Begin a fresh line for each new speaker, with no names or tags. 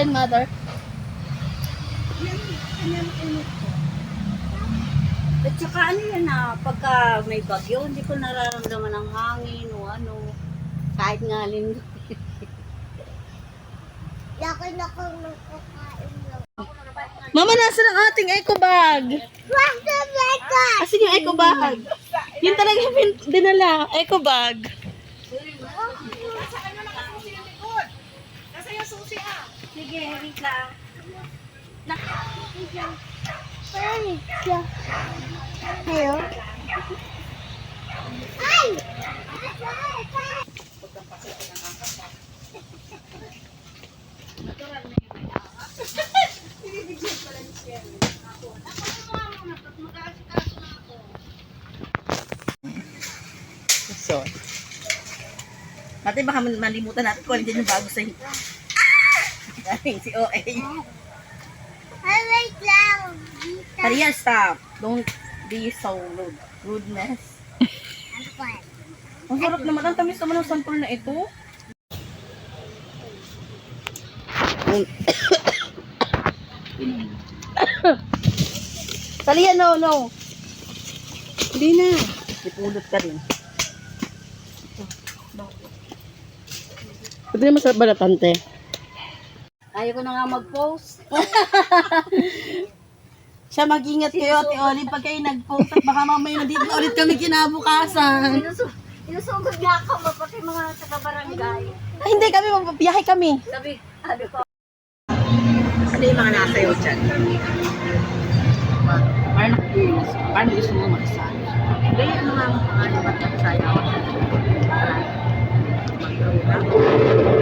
alin, mother?
At saka ano yan pagka may bagyo, hindi ko nararamdaman ang hangin o ano. Kahit nga lindot.
Laki na ko nagkakain lang.
Mama, nasa ang ating eco bag?
Wag na beka!
Asin yung eco bag? Yun talaga yung dinala, eco bag.
Sige, wait lang.
Ay! Ayo. Ay!
So, Mati, baka malimutan natin kung alin yung bago sa hita. Galing si OA.
Ay, wait lang.
Maria, stop. Don't be so rude. Rudeness.
Ano pa?
Ang sarap naman. Ang tamis naman ng sampol na ito. Talia, no. Hindi na. Ipulot ka rin. Pwede naman sa balatante.
Ayaw ko na nga mag-post.
Siya mag-ingat kayo, Ate Olive, pag kayo nag-post at baka mamaya nandito ulit kami kinabukasan.
Inusugod nga ako, pati mga taga-barangay.
Ay, hindi kami, magpapiyahe kami.
Sabi ko,
Ano yung mga nasa iyo dyan? Paano gusto mo makasali?
hindi, ano nga mga ba't nagsayaw? Mag-program.